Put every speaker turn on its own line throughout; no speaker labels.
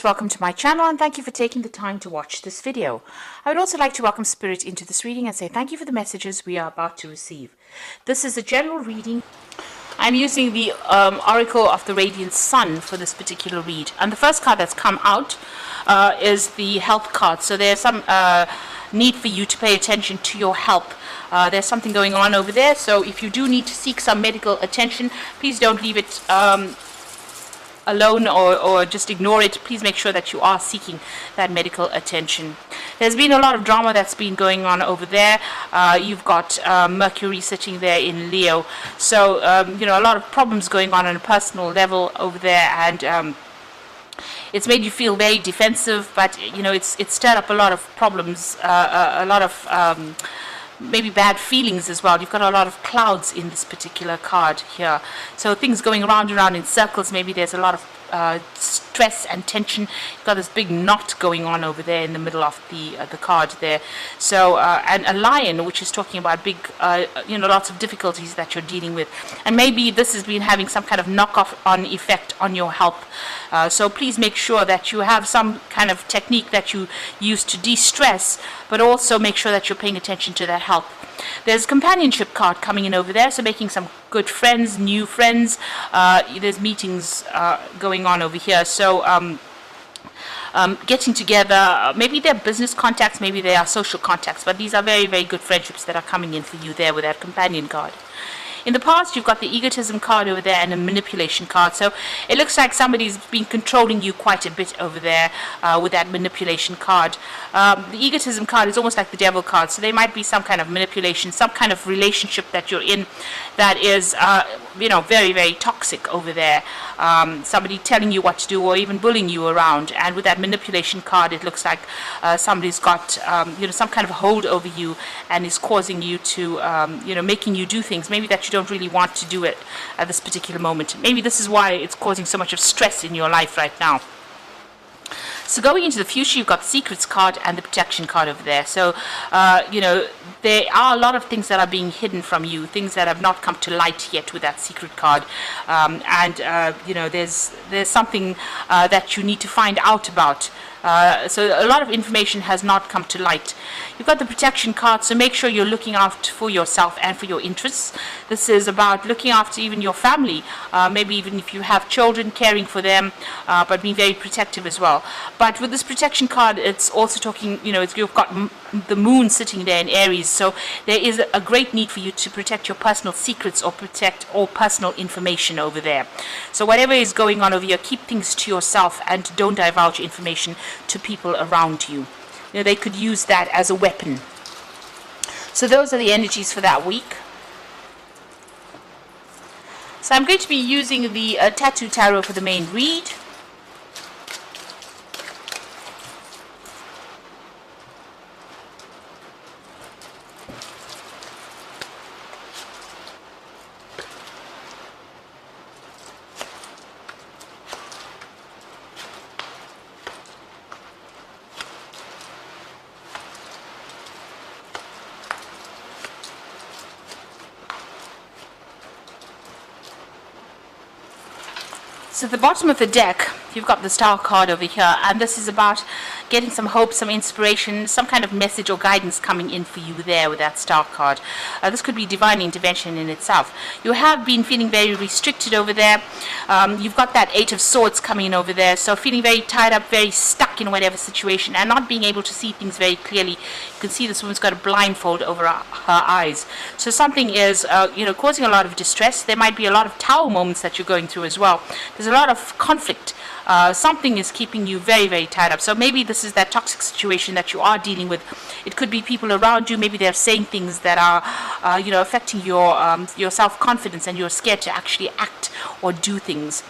Welcome to my channel and thank you for taking the time to watch this video. I would also like to welcome Spirit into this reading and say thank you for the messages we are about to receive. This is a general reading. I'm using the Oracle of the Radiant Sun for this particular read, and the first card that's come out is the health card. So there's some need for you to pay attention to your health. There's something going on over there, so if you do need to seek some medical attention, please don't leave it alone or just ignore it. Please make sure that you are seeking that medical attention. There's been a lot of drama that's been going on over there. You've got Mercury sitting there in Leo, so a lot of problems going on a personal level over there, and it's made you feel very defensive, but it's stirred up a lot of problems, a lot of maybe bad feelings as well. You've got a lot of clouds in this particular card here, so things going round and round in circles. Maybe there's a lot of stress and tension. You've got this big knot going on over there in the middle of the card there. So and a lion, which is talking about big lots of difficulties that you're dealing with, and maybe this has been having some kind of knock-off on effect on your health. So please make sure that you have some kind of technique that you use to de-stress, but also make sure that you're paying attention to that health. There's a companionship card coming in over there, so making some good friends, new friends. There's meetings going on over here, so getting together. Maybe they're business contacts, maybe they are social contacts, but these are very, very good friendships that are coming in for you there with that companion card. In the past, you've got the egotism card over there and a manipulation card. So it looks like somebody's been controlling you quite a bit over there with that manipulation card. The egotism card is almost like the devil card. So there might be some kind of manipulation, some kind of relationship that you're in that is, very, very toxic over there. Somebody telling you what to do or even bullying you around. And with that manipulation card, it looks like somebody's got, some kind of hold over you and is causing you to, making you do things maybe that you don't really want to do it at this particular moment. Maybe this is why it's causing so much of stress in your life right now. So going into the future, you've got the secrets card and the protection card over there. So, there are a lot of things that are being hidden from you, things that have not come to light yet with that secret card. There's something that you need to find out about. So a lot of information has not come to light. You've got the protection card, so make sure you're looking out for yourself and for your interests. This is about looking after even your family, maybe even if you have children, caring for them, but being very protective as well. But with this protection card, it's also talking, you've got the moon sitting there in Aries, so there is a great need for you to protect your personal secrets or protect all personal information over there. So whatever is going on over here, keep things to yourself and don't divulge information to people around you. They could use that as a weapon. So those are the energies for that week. So I'm going to be using the Tattoo Tarot for the main read. So at the bottom of the deck, you've got the Star card over here, and this is about getting some hope, some inspiration, some kind of message or guidance coming in for you there with that Star card. This could be divine intervention in itself. You have been feeling very restricted over there. You've got that Eight of Swords coming in over there, so feeling very tied up, very stuck in whatever situation, and not being able to see things very clearly. You can see this woman's got a blindfold over her eyes. So something is, causing a lot of distress. There might be a lot of Tower moments that you're going through as well. There's a lot of conflict. Something is keeping you very, very tied up. So maybe this is that toxic situation that you are dealing with. It could be people around you. Maybe they're saying things that are, affecting your self-confidence, and you're scared to actually act or do things.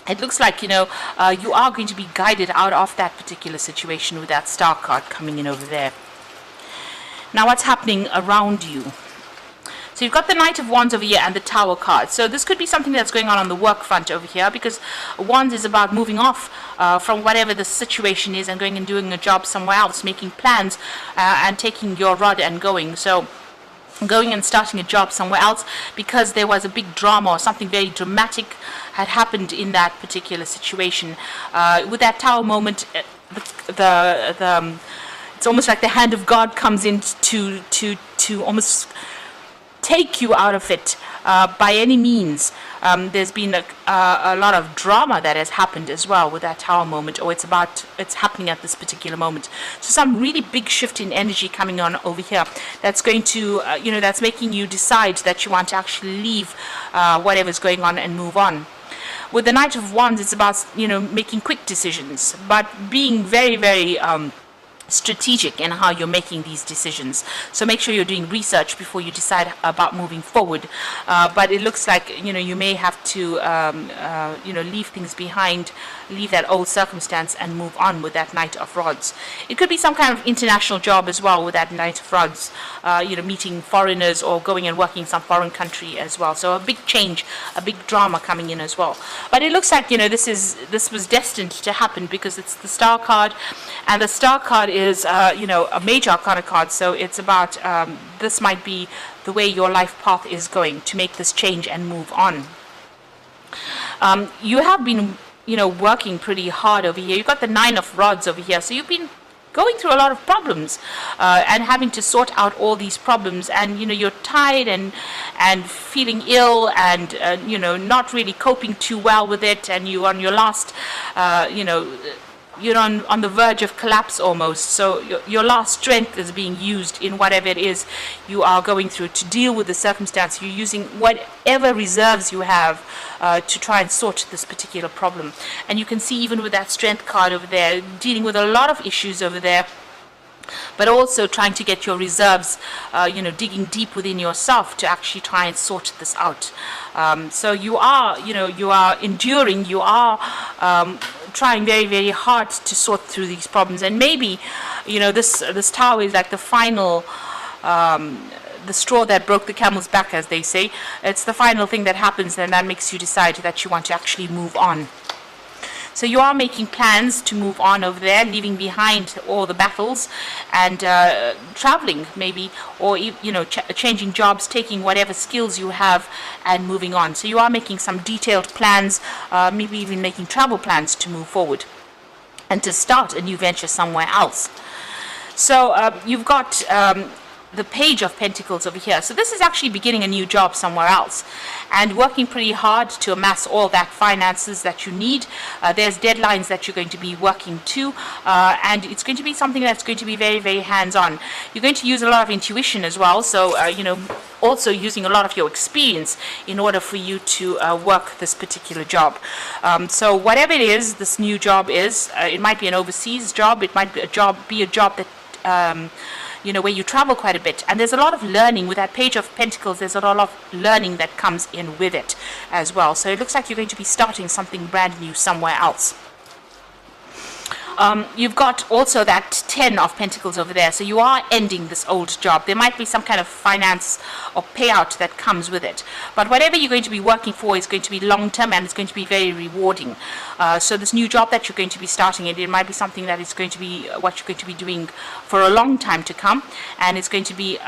It looks like, you are going to be guided out of that particular situation with that Star card coming in over there. Now, what's happening around you? So you've got the Knight of Wands over here and the Tower card. So this could be something that's going on the work front over here, because Wands is about moving off from whatever the situation is and going and doing a job somewhere else, making plans and taking your rod and going. So going and starting a job somewhere else because there was a big drama or something very dramatic had happened in that particular situation. With that Tower moment, it's almost like the hand of God comes in to almost take you out of it by any means. There's been a lot of drama that has happened as well with that Tower moment, or it's happening at this particular moment. So some really big shift in energy coming on over here that's going to that's making you decide that you want to actually leave whatever's going on and move on. With the Knight of Wands, it's about making quick decisions, but being very, very strategic in how you're making these decisions. So make sure you're doing research before you decide about moving forward. But it looks like you may have to leave things behind, leave that old circumstance and move on with that Knight of Rods. It could be some kind of international job as well with that Knight of Rods, meeting foreigners or going and working in some foreign country as well. So a big change, a big drama coming in as well. But it looks like this was destined to happen because it's the Star card, and the Star card is a major arcana card. So it's about this might be the way your life path is going to make this change and move on. You have been working pretty hard over here. You've got the Nine of Rods over here, so you've been going through a lot of problems and having to sort out all these problems, and you're tired and feeling ill and not really coping too well with it, and you're on your last you're on the verge of collapse almost. So your last strength is being used in whatever it is you are going through to deal with the circumstance. You're using whatever reserves you have to try and sort this particular problem. And you can see even with that strength card over there, dealing with a lot of issues over there, but also trying to get your reserves, digging deep within yourself to actually try and sort this out. So you are enduring, you are trying very, very hard to sort through these problems. And maybe, this Tower is like the final, the straw that broke the camel's back, as they say. It's the final thing that happens, and that makes you decide that you want to actually move on. So you are making plans to move on over there, leaving behind all the battles and traveling maybe, or changing jobs, taking whatever skills you have and moving on. So you are making some detailed plans, maybe even making travel plans to move forward and to start a new venture somewhere else. So you've got the Page of Pentacles over here. So this is actually beginning a new job somewhere else and working pretty hard to amass all that finances that you need. There's deadlines that you're going to be working to, and it's going to be something that's going to be very, very hands-on. You're going to use a lot of intuition as well, so also using a lot of your experience in order for you to work this particular job. So whatever it is this new job is, it might be an overseas job, it might be a job that where you travel quite a bit, and there's a lot of learning with that Page of Pentacles. There's a lot of learning that comes in with it as well. So it looks like you're going to be starting something brand new somewhere else. You've got also that 10 of Pentacles over there. So you are ending this old job. There might be some kind of finance or payout that comes with it. But whatever you're going to be working for is going to be long-term, and it's going to be very rewarding. So this new job that you're going to be starting, it might be something that is going to be what you're going to be doing for a long time to come. And it's going to be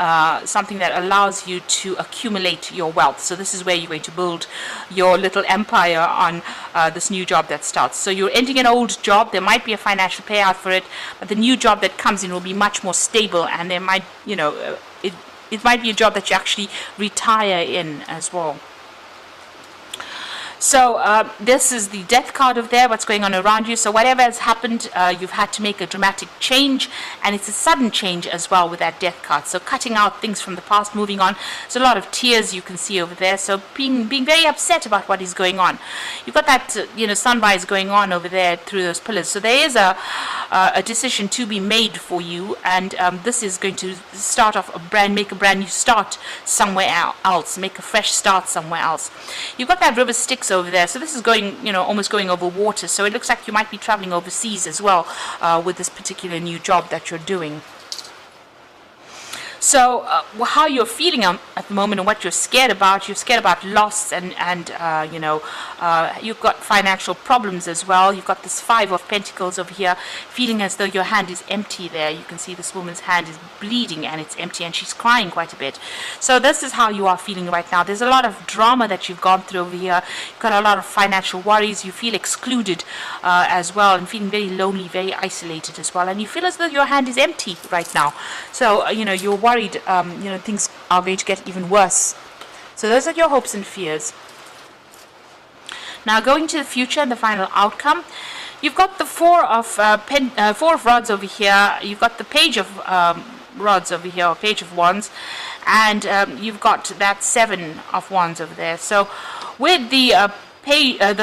something that allows you to accumulate your wealth. So this is where you're going to build your little empire on this new job that starts. So you're ending an old job. There might be a financial payout for it, but the new job that comes in will be much more stable, and there might, it might be a job that you actually retire in as well. So this is the Death card over there, what's going on around you. So whatever has happened, you've had to make a dramatic change, and it's a sudden change as well with that Death card. So cutting out things from the past, moving on. There's a lot of tears you can see over there. So being very upset about what is going on. You've got that sunrise going on over there through those pillars. So there is a decision to be made for you, and this is going to start off make a brand new start somewhere else, make a fresh start somewhere else. You've got that River Styx over there, so this is going almost going over water, so it looks like you might be traveling overseas as well with this particular new job that you're doing. So how you're feeling at the moment and what you're scared about loss, and you've got financial problems as well. You've got this 5 of Pentacles over here, feeling as though your hand is empty there. You can see this woman's hand is bleeding and it's empty, and she's crying quite a bit. So this is how you are feeling right now. There's a lot of drama that you've gone through over here. You've got a lot of financial worries. You feel excluded as well, and feeling very lonely, very isolated as well, and you feel as though your hand is empty right now. So you're worried things are going to get even worse. So those are your hopes and fears. Now going to the future and the final outcome, you've got the Four of Rods over here. You've got the Page of Rods over here, or Page of Wands, and you've got that 7 of Wands over there. So with the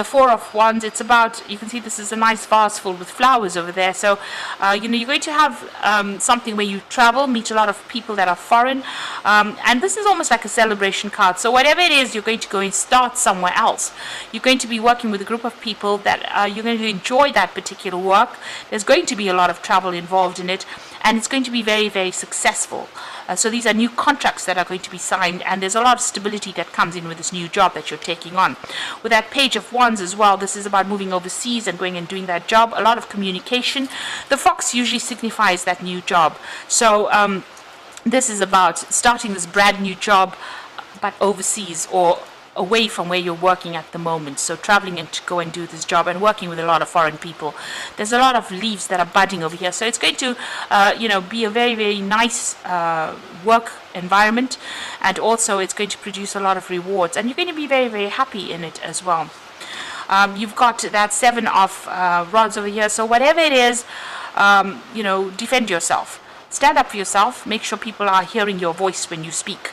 Four of Wands, it's about, you can see this is a nice vase filled with flowers over there. So you're going to have something where you travel, meet a lot of people that are foreign, and this is almost like a celebration card. So whatever it is, you're going to go and start somewhere else. You're going to be working with a group of people that you're going to enjoy that particular work. There's going to be a lot of travel involved in it, and it's going to be very, very successful. So these are new contracts that are going to be signed, and there's a lot of stability that comes in with this new job that you're taking on. With that Page of Wands as well, this is about moving overseas and going and doing that job. A lot of communication. The fox usually signifies that new job. So this is about starting this brand new job, but overseas or away from where you're working at the moment. So traveling and to go and do this job and working with a lot of foreign people. There's a lot of leaves that are budding over here. So it's going to, be a very, very nice work environment, and also it's going to produce a lot of rewards, and you're going to be very, very happy in it as well. You've got that 7 of Rods over here. So whatever it is, defend yourself. Stand up for yourself. Make sure people are hearing your voice when you speak.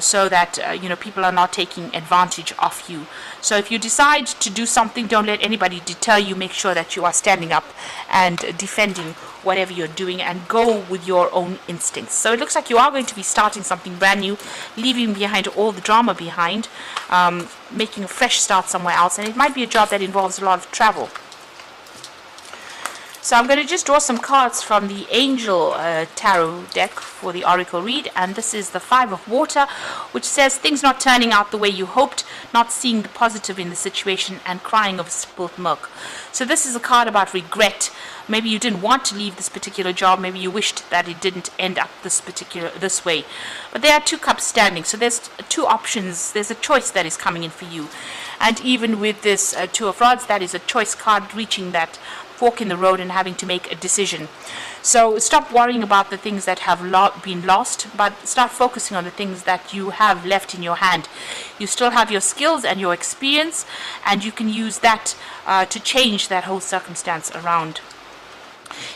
So that people are not taking advantage of you. So if you decide to do something, don't let anybody deter you. Make sure that you are standing up and defending whatever you're doing, and go with your own instincts. So it looks like you are going to be starting something brand new, leaving behind all the drama behind, making a fresh start somewhere else, and it might be a job that involves a lot of travel. So I'm going to just draw some cards from the Angel Tarot deck for the Oracle read, and this is the 5 of Water, which says things not turning out the way you hoped, not seeing the positive in the situation, and crying over spilt milk. So this is a card about regret. Maybe you didn't want to leave this particular job. Maybe you wished that it didn't end up this way. But there are 2 cups standing, so there's 2 options. There's a choice that is coming in for you, and even with this 2 of Rods, that is a choice card, reaching that fork in the road and having to make a decision. So stop worrying about the things that have been lost, but start focusing on the things that you have left in your hand. You still have your skills and your experience, and you can use that to change that whole circumstance around.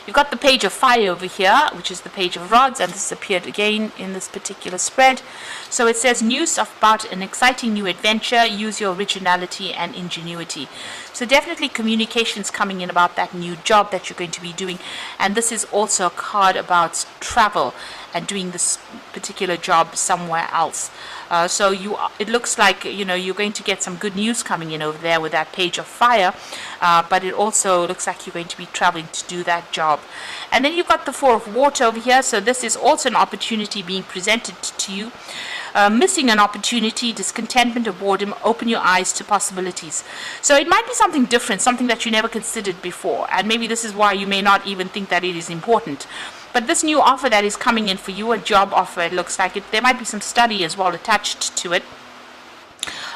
You've got the Page of Fire over here, which is the Page of Rods, and this appeared again in this particular spread. So it says news about an exciting new adventure. Use your originality and ingenuity. So definitely communications coming in about that new job that you're going to be doing. And this is also a card about travel and doing this particular job somewhere else. So it looks like you're going to get some good news coming in over there with that Page of Fire, but it also looks like you're going to be traveling to do that job. And then you've got the 4 of Water over here. So this is also an opportunity being presented to you. Missing an opportunity, discontentment or boredom, open your eyes to possibilities. So it might be something different, something that you never considered before, and maybe this is why you may not even think that it is important. But this new offer that is coming in for you, a job offer, it looks like there might be some study as well attached to it.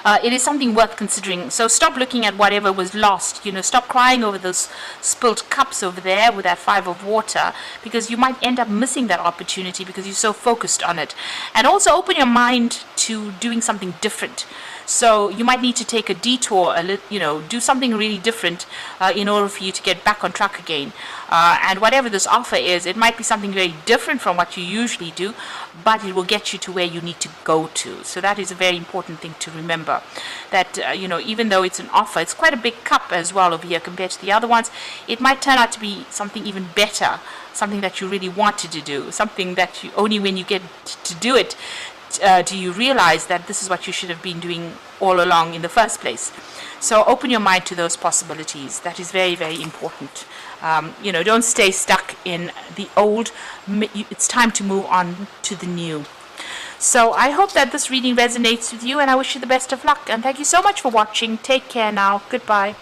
It is something worth considering. So stop looking at whatever was lost. Stop crying over those spilt cups over there with that 5 of Water, because you might end up missing that opportunity because you're so focused on it. And also open your mind to doing something different. So you might need to take a detour, do something really different in order for you to get back on track again. And whatever this offer is, it might be something very different from what you usually do, but it will get you to where you need to go to. So that is a very important thing to remember, that even though it's an offer, it's quite a big cup as well over here compared to the other ones. It might turn out to be something even better, something that you really wanted to do, something that you only when you get to do it do you realize that this is what you should have been doing all along in the first place? So open your mind to those possibilities. That is very, very important. Don't stay stuck in the old. It's time to move on to the new. So I hope that this reading resonates with you, and I wish you the best of luck. And thank you so much for watching. Take care now. Goodbye.